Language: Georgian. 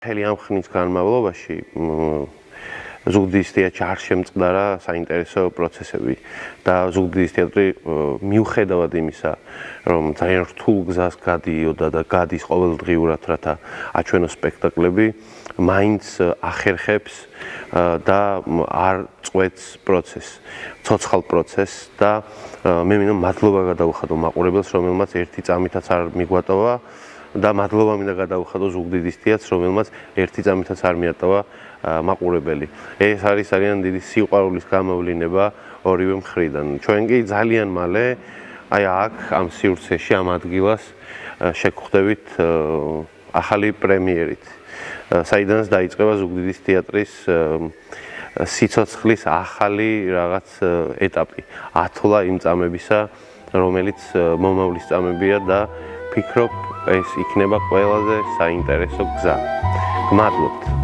Მთელი ამ ხნის განმავლობაში ზუგდიდის თეატრში არ შემწყდარა საინტერესო პროცესები და ზუგდიდის თეატრი მიუხედავად იმისა, რომ ძალიან რთულ გზას გადიოდა და გადის ყოველდღიურად, რათა აჩვენოს სპექტაკლები, მაინც ახერხებს და არ წყვეტს პროცესს, ცოცხალ პროცესს და მე მინდა მადლობა გადავუხადო მაყურებელს, რომელმაც ერთი წამითაც არ მიგვატოვა და მადლობა მინდა გადავუხადო ზუგდიდის თეატრს, რომელმაც ერთი წამითაც არ მიატოვა მაყურებელი. ეს არის ძალიან დიდი სიყვარულის გამოვლინება ორივე მხრიდან. ჩვენ კი ძალიან მალე აი აქ ამ სივრცეში ამ ადგილას შეგხვდებით ახალი პრემიერით. საიდანაც დაიწყება ზუგდიდის თეატრის სიცოცხლის ახალი რაღაც ეტაპი. ათვლა იმ წამებისა, რომელიც მომავლის წამებია და ფიქრობ ეს იქნება ყველაზე საინტერესო გზა. გმადლობთ.